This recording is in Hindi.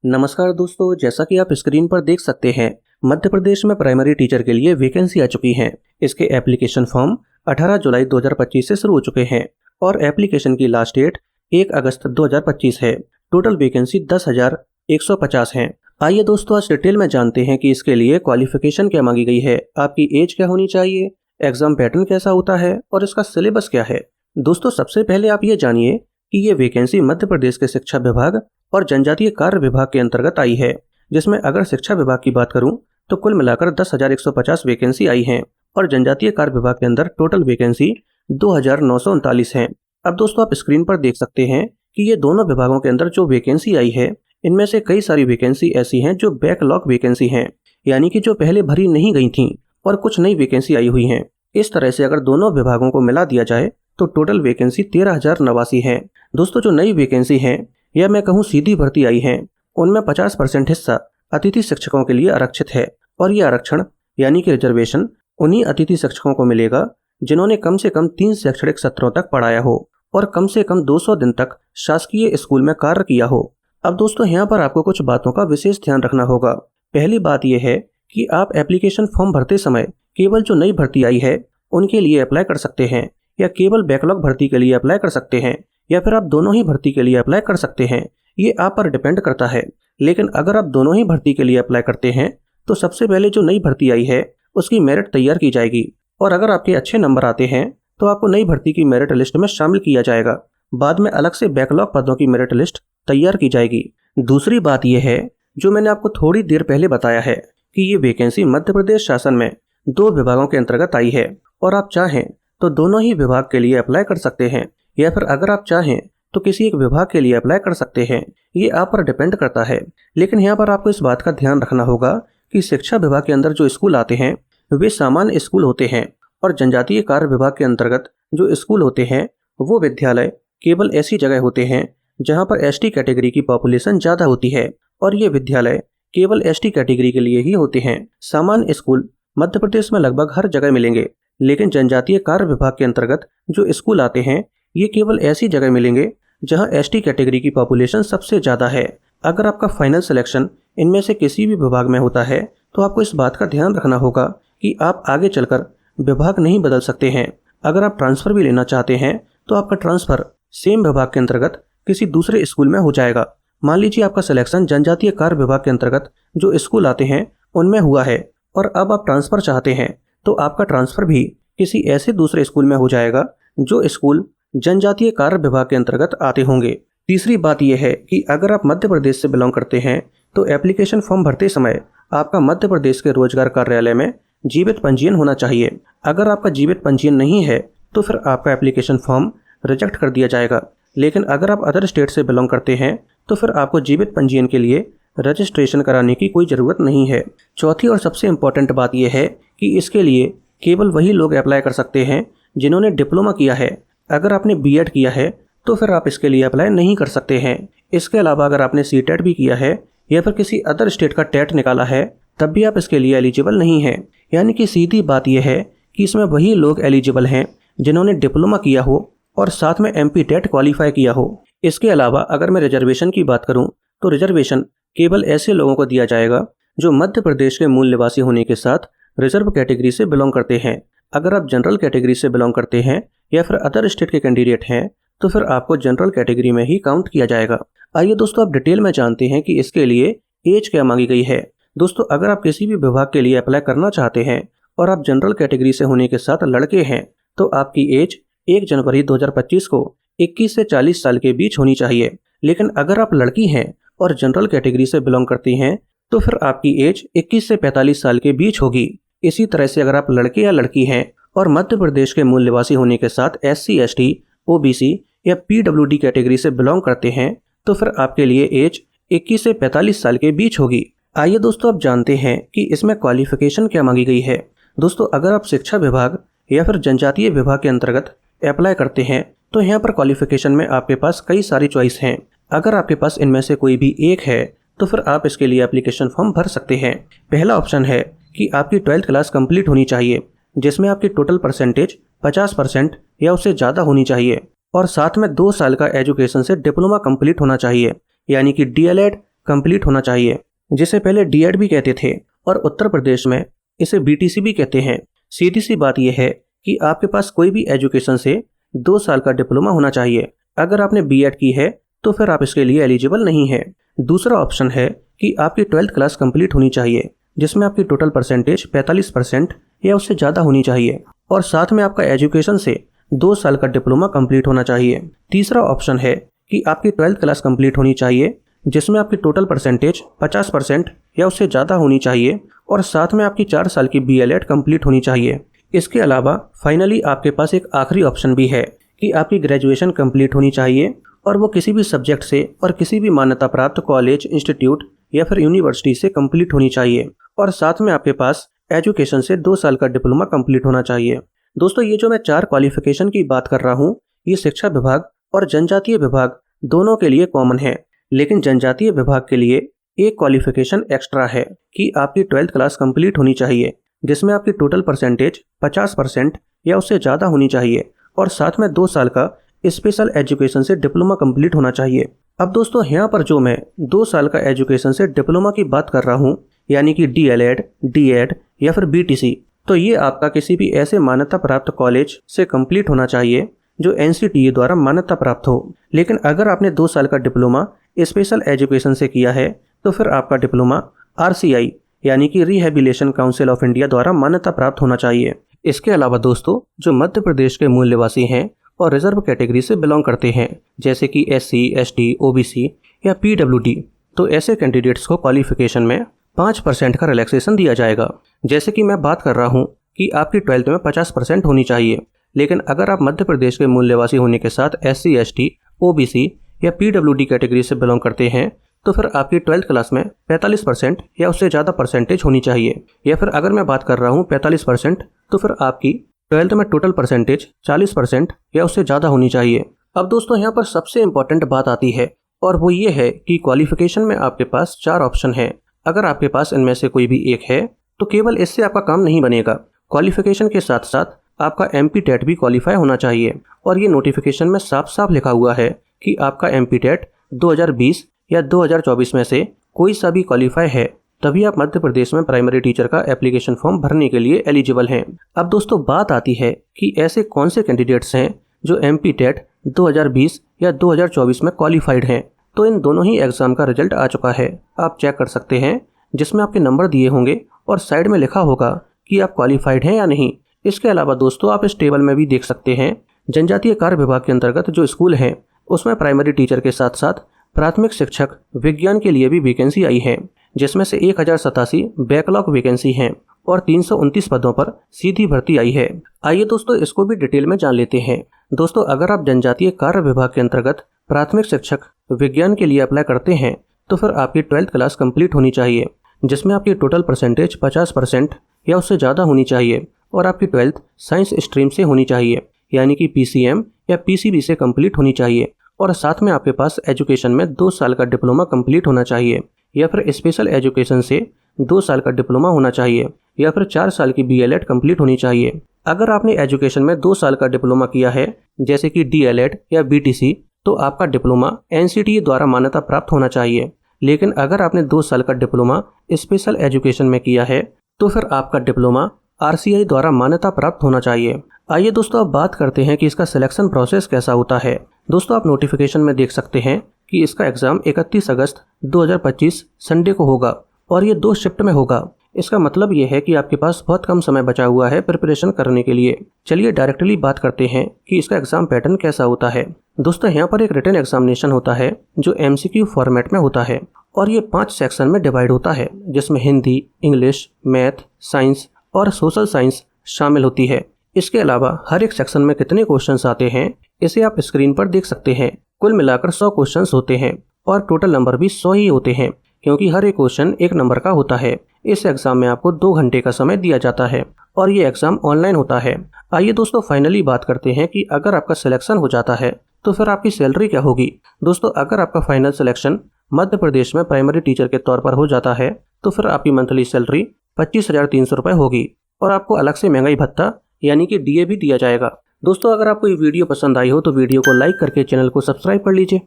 नमस्कार दोस्तों, जैसा कि आप स्क्रीन पर देख सकते हैं, मध्य प्रदेश में प्राइमरी टीचर के लिए वैकेंसी आ चुकी हैं। इसके एप्लीकेशन फॉर्म 18 जुलाई 2025 से शुरू हो चुके हैं और एप्लीकेशन की लास्ट डेट 1 अगस्त 2025 है। टोटल वैकेंसी 10,150 हैं। आइए दोस्तों, आज डिटेल में जानते हैं कि इसके लिए क्वालिफिकेशन क्या मांगी गई है, आपकी एज क्या होनी चाहिए, एग्जाम पैटर्न कैसा होता है और इसका सिलेबस क्या है। दोस्तों, सबसे पहले आप ये जानिए कि ये वैकेंसी मध्य प्रदेश के शिक्षा विभाग और जनजातीय कार्य विभाग के अंतर्गत आई है, जिसमें अगर शिक्षा विभाग की बात करूं तो कुल मिलाकर 10,150 वैकेंसी आई हैं और जनजातीय कार्य विभाग के अंदर टोटल वैकेंसी 2,939 हैं। अब दोस्तों, आप स्क्रीन पर देख सकते हैं कि ये दोनों विभागों के अंदर जो वैकेंसी आई है, इनमें से कई सारी वैकेंसी ऐसी हैं जो बैकलॉग वैकेंसी हैं, यानी कि जो पहले भरी नहीं गई थी और कुछ नई वैकेंसी आई हुई हैं। इस तरह से अगर दोनों विभागों को मिला दिया जाए तो टोटल वैकेंसी 13,089 है। दोस्तों, जो नई वैकेंसी हैं या मैं कहूँ सीधी भर्ती आई है, उनमें 50% हिस्सा अतिथि शिक्षकों के लिए आरक्षित है और ये आरक्षण यानी कि रिजर्वेशन उन्हीं अतिथि शिक्षकों को मिलेगा जिन्होंने कम से कम 3 शैक्षणिक सत्रों तक पढ़ाया हो और कम से कम 200 दिन तक शासकीय स्कूल में कार्य किया हो। अब दोस्तों, यहाँ पर आपको कुछ बातों का विशेष ध्यान रखना होगा। पहली बात यह है कि आप एप्लीकेशन फॉर्म भरते समय केवल जो नई भर्ती आई है उनके लिए अप्लाई कर सकते हैं, या केवल बैकलॉग भर्ती के लिए अप्लाई कर सकते हैं, या फिर आप दोनों ही भर्ती के लिए अप्लाई कर सकते हैं। ये आप पर डिपेंड करता है। लेकिन अगर आप दोनों ही भर्ती के लिए अप्लाई करते हैं तो सबसे पहले जो नई भर्ती आई है उसकी मेरिट तैयार की जाएगी और अगर आपके अच्छे नंबर आते हैं तो आपको नई भर्ती की मेरिट लिस्ट में शामिल किया जाएगा। बाद में अलग से बैकलॉग पदों की मेरिट लिस्ट तैयार की जाएगी। दूसरी बात यह है, जो मैंने आपको थोड़ी देर पहले बताया है, कि ये वैकेंसी मध्य प्रदेश शासन में 2 विभागों के अंतर्गत आई है और आप चाहें तो दोनों ही विभाग के लिए अप्लाई कर सकते हैं, या फिर अगर आप चाहें तो किसी एक विभाग के लिए अप्लाई कर सकते हैं। ये आप पर डिपेंड करता है। लेकिन यहाँ पर आपको इस बात का ध्यान रखना होगा कि शिक्षा विभाग के अंदर जो स्कूल आते हैं वे सामान्य स्कूल होते हैं और जनजातीय कार्य विभाग के अंतर्गत जो स्कूल होते हैं वो विद्यालय केवल ऐसी जगह होते हैं जहाँ पर एसटी कैटेगरी की पॉपुलेशन ज़्यादा होती है और ये विद्यालय केवल एसटी कैटेगरी के लिए ही होते हैं। सामान्य स्कूल मध्य प्रदेश में लगभग हर जगह मिलेंगे, लेकिन जनजातीय कार्य विभाग के अंतर्गत जो स्कूल आते हैं ये केवल ऐसी जगह मिलेंगे जहां एसटी कैटेगरी की पॉपुलेशन सबसे ज़्यादा है। अगर आपका फाइनल सिलेक्शन इनमें से किसी भी विभाग में होता है तो आपको इस बात का ध्यान रखना होगा कि आप आगे चलकर विभाग नहीं बदल सकते हैं। अगर आप ट्रांसफ़र भी लेना चाहते हैं तो आपका ट्रांसफ़र सेम विभाग के अंतर्गत किसी दूसरे स्कूल में हो जाएगा। मान लीजिए आपका सिलेक्शन जनजातीय कार्य विभाग के अंतर्गत जो स्कूल आते हैं उनमें हुआ है और अब आप ट्रांसफ़र चाहते हैं तो आपका ट्रांसफ़र भी किसी ऐसे दूसरे स्कूल में हो जाएगा जो स्कूल जनजातीय कार्य विभाग के अंतर्गत आते होंगे। तीसरी बात यह है कि अगर आप मध्य प्रदेश से बिलोंग करते हैं तो एप्लीकेशन फॉर्म भरते समय आपका मध्य प्रदेश के रोजगार कार्यालय में जीवित पंजीयन होना चाहिए। अगर आपका जीवित पंजीयन नहीं है तो फिर आपका एप्लीकेशन फॉर्म रिजेक्ट कर दिया जाएगा। लेकिन अगर आप अदर स्टेट से बिलोंग करते हैं तो फिर आपको जीवित पंजीयन के लिए रजिस्ट्रेशन कराने की कोई ज़रूरत नहीं है। चौथी और सबसे इम्पॉर्टेंट बात यह है कि इसके लिए केवल वही लोग अप्लाई कर सकते हैं जिन्होंने डिप्लोमा किया है। अगर आपने बीएड किया है तो फिर आप इसके लिए अप्लाई नहीं कर सकते हैं। इसके अलावा अगर आपने सीटेट भी किया है या फिर किसी अदर स्टेट का टेट निकाला है तब भी आप इसके लिए एलिजिबल नहीं हैं। यानी कि सीधी बात यह है कि इसमें वही लोग एलिजिबल हैं जिन्होंने डिप्लोमा किया हो और साथ में एमपी टेट क्वालिफाई किया हो। इसके अलावा अगर मैं रिजर्वेशन की बात करूँ तो रिजर्वेशन केवल ऐसे लोगों को दिया जाएगा जो मध्य प्रदेश के मूल निवासी होने के साथ रिजर्व कैटेगरी से बिलोंग करते हैं। अगर आप जनरल कैटेगरी से बिलोंग करते हैं या फिर अदर स्टेट के कैंडिडेट हैं तो फिर आपको जनरल कैटेगरी में ही काउंट किया जाएगा। आइए दोस्तों, आप डिटेल में जानते हैं कि इसके लिए एज क्या मांगी गई है। दोस्तों, अगर आप किसी भी विभाग के लिए अप्लाई करना चाहते हैं और आप जनरल कैटेगरी से होने के साथ लड़के हैं तो आपकी एज 1 जनवरी 2025 को 21 से 40 साल के बीच होनी चाहिए। लेकिन अगर आप लड़की हैं और जनरल कैटेगरी से बिलोंग करती हैं तो फिर आपकी एज 21 से 45 साल के बीच होगी। इसी तरह से अगर आप लड़के या लड़की हैं और मध्य प्रदेश के मूल निवासी होने के साथ SC ST OBC या PWD कैटेगरी से बिलोंग करते हैं तो फिर आपके लिए एज 21 से 45 साल के बीच होगी। आइए दोस्तों, आप जानते हैं कि इसमें क्वालिफिकेशन क्या मांगी गई है। दोस्तों, अगर आप शिक्षा विभाग या फिर जनजातीय विभाग के अंतर्गत अप्लाई करते हैं तो यहाँ पर क्वालिफिकेशन में आपके पास कई सारी चॉइस हैं। अगर आपके पास इनमें से कोई भी एक है तो फिर आप इसके लिए एप्लीकेशन फॉर्म भर सकते हैं। पहला ऑप्शन है कि आपकी 12th क्लास कंप्लीट होनी चाहिए जिसमें आपकी टोटल परसेंटेज 50% या उससे ज़्यादा होनी चाहिए और साथ में 2 साल का एजुकेशन से डिप्लोमा कंप्लीट होना चाहिए, यानी कि DLED कंप्लीट होना चाहिए, जिसे पहले डीएड भी कहते थे और उत्तर प्रदेश में इसे बीटीसी भी कहते हैं। सीधी सी बात यह है कि आपके पास कोई भी एजुकेशन से 2 साल का डिप्लोमा होना चाहिए। अगर आपने बीएड की है तो फिर आप इसके लिए एलिजिबल नहीं है। दूसरा ऑप्शन है कि आपकी 12th क्लास कंप्लीट होनी चाहिए, जिसमें आपकी टोटल परसेंटेज 45% या उससे ज़्यादा होनी चाहिए और साथ में आपका एजुकेशन से 2 साल का डिप्लोमा कंप्लीट होना चाहिए। तीसरा ऑप्शन है कि आपकी 12th क्लास कंप्लीट होनी चाहिए, जिसमें आपकी टोटल परसेंटेज 50% या उससे ज़्यादा होनी चाहिए और साथ में आपकी 4 साल की बीएलएड कंप्लीट होनी चाहिए। इसके अलावा फाइनली आपके पास एक आखिरी ऑप्शन भी है कि आपकी ग्रेजुएशन कंप्लीट होनी चाहिए और वो किसी भी सब्जेक्ट से और किसी भी मान्यता प्राप्त कॉलेज, इंस्टीट्यूट या फिर यूनिवर्सिटी से कंप्लीट होनी चाहिए और साथ में आपके पास एजुकेशन से 2 साल का डिप्लोमा कंप्लीट होना चाहिए। दोस्तों, ये जो मैं 4 क्वालिफिकेशन की बात कर रहा हूँ, ये शिक्षा विभाग और जनजातीय विभाग दोनों के लिए कॉमन है, लेकिन जनजातीय विभाग के लिए एक क्वालिफिकेशन एक्स्ट्रा है कि आपकी 12th क्लास कंप्लीट होनी चाहिए, जिसमें आपकी टोटल परसेंटेज 50% या उससे ज़्यादा होनी चाहिए और साथ में 2 साल का स्पेशल एजुकेशन से डिप्लोमा कंप्लीट होना चाहिए। अब दोस्तों, यहाँ पर जो मैं 2 साल का एजुकेशन से डिप्लोमा की बात कर रहा हूँ, यानी कि डीएलएड, डीएड या फिर बीटीसी, तो ये आपका किसी भी ऐसे मान्यता प्राप्त कॉलेज से कंप्लीट होना चाहिए जो एनसीटीई द्वारा मान्यता प्राप्त हो। लेकिन अगर आपने 2 साल का डिप्लोमा स्पेशल एजुकेशन से किया है तो फिर आपका डिप्लोमा आरसीआई यानी कि रिहेबिलिटेशन काउंसिल ऑफ इंडिया द्वारा मान्यता प्राप्त होना चाहिए। इसके अलावा दोस्तों, जो मध्य प्रदेश के मूल निवासी हैं और रिजर्व कैटेगरी से बिलोंग करते हैं, जैसे कि एससी, एसटी, ओबीसी या पीडब्ल्यूडी, तो ऐसे कैंडिडेट्स को क्वालिफिकेशन में 5% का रिलैक्सेशन दिया जाएगा। जैसे कि मैं बात कर रहा हूँ कि आपकी 12th में 50% होनी चाहिए, लेकिन अगर आप मध्य प्रदेश के मूल निवासी होने के साथ एससी, एसटी, ओबीसी या पीडब्ल्यूडी कैटेगरी से बिलोंग करते हैं तो फिर आपकी 12th क्लास में 45% या उससे ज़्यादा परसेंटेज होनी चाहिए। या फिर अगर मैं बात कर रहा हूँ 45%, तो फिर आपकी 12th में टोटल परसेंटेज 40% या उससे ज़्यादा होनी चाहिए। अब दोस्तों, यहाँ पर सबसे इम्पॉर्टेंट बात आती है और वो ये है कि क्वालिफिकेशन में आपके पास 4 ऑप्शन हैं। अगर आपके पास इनमें से कोई भी एक है तो केवल इससे आपका काम नहीं बनेगा। क्वालिफिकेशन के साथ साथ आपका एमपी टेट भी क्वालिफाई होना चाहिए और ये नोटिफिकेशन में साफ साफ लिखा हुआ है कि आपका एमपी टेट 2020 या 2024 में से कोई सा भी क्वालिफाई है, तभी आप मध्य प्रदेश में प्राइमरी टीचर का एप्लीकेशन फॉर्म भरने के लिए एलिजिबल हैं। अब दोस्तों, बात आती है कि ऐसे कौन से कैंडिडेट्स हैं जो एमपी टेट 2020 या 2024 में क्वालिफाइड हैं। तो इन दोनों ही एग्जाम का रिजल्ट आ चुका है, आप चेक कर सकते हैं, जिसमें आपके नंबर दिए होंगे और साइड में लिखा होगा कि आप क्वालिफाइड हैं या नहीं। इसके अलावा दोस्तों, आप इस टेबल में भी देख सकते हैं जनजातीय कार्य विभाग के अंतर्गत जो स्कूल हैं उसमें प्राइमरी टीचर के साथ साथ प्राथमिक शिक्षक विज्ञान के लिए भी वैकेंसी आई है, जिसमें से 1087 बैकलॉग वैकेंसी हैं और 329 पदों पर सीधी भर्ती आई है। आइए दोस्तों, इसको भी डिटेल में जान लेते हैं। दोस्तों, अगर आप जनजातीय कार्य विभाग के अंतर्गत प्राथमिक शिक्षक विज्ञान के लिए अप्लाई करते हैं तो फिर आपकी 12th क्लास कंप्लीट होनी चाहिए, जिसमें आपकी टोटल परसेंटेज 50% या उससे ज़्यादा होनी चाहिए और आपकी 12th साइंस स्ट्रीम से होनी चाहिए, यानी कि पीसीएम या पीसीबी से कंप्लीट होनी चाहिए और साथ में आपके पास एजुकेशन में 2 साल का डिप्लोमा कंप्लीट होना चाहिए या फिर स्पेशल एजुकेशन से 2 साल का डिप्लोमा होना चाहिए या फिर 4 साल की बीएलएड कंप्लीट होनी चाहिए। अगर आपने एजुकेशन में 2 साल का डिप्लोमा किया है, जैसे कि डीएलएड या बीटीसी, तो आपका डिप्लोमा एनसीटीई द्वारा मान्यता प्राप्त होना चाहिए। लेकिन अगर आपने 2 साल का डिप्लोमा स्पेशल एजुकेशन में किया है तो फिर आपका डिप्लोमा आरसीआई द्वारा मान्यता प्राप्त होना चाहिए। आइए दोस्तों, अब बात करते हैं कि इसका सिलेक्शन प्रोसेस कैसा होता है। दोस्तों, आप नोटिफिकेशन में देख सकते हैं कि इसका एग्ज़ाम 31 अगस्त 2025 संडे को होगा और ये 2 शिफ्ट में होगा। इसका मतलब ये है कि आपके पास बहुत कम समय बचा हुआ है प्रिपरेशन करने के लिए। चलिए डायरेक्टली बात करते हैं कि इसका एग्ज़ाम पैटर्न कैसा होता है। दोस्तों, यहाँ पर एक रिटन एग्जामिनेशन होता है जो एमसीक्यू फॉर्मेट में होता है और ये 5 सेक्शन में डिवाइड होता है, जिसमें हिंदी, इंग्लिश, मैथ, साइंस और सोशल साइंस शामिल होती है। इसके अलावा हर एक सेक्शन में कितने क्वेश्चंस आते हैं इसे आप स्क्रीन पर देख सकते हैं। कुल मिलाकर 100 क्वेश्चंस होते हैं और टोटल नंबर भी 100 ही होते हैं, क्योंकि हर एक क्वेश्चन 1 नंबर का होता है। इस एग्जाम में आपको 2 घंटे का समय दिया जाता है और ये एग्जाम ऑनलाइन होता है। आइए दोस्तों, फाइनली बात करते हैं कि अगर आपका सिलेक्शन हो जाता है तो फिर आपकी सैलरी क्या होगी। दोस्तों, अगर आपका फाइनल सिलेक्शन मध्य प्रदेश में प्राइमरी टीचर के तौर पर हो जाता है तो फिर आपकी मंथली सैलरी 25,300 रुपये होगी और आपको अलग से महंगाई भत्ता यानी कि डीए भी दिया जाएगा। दोस्तों, अगर आपको ये वीडियो पसंद आई हो तो वीडियो को लाइक करके चैनल को सब्सक्राइब कर लीजिए।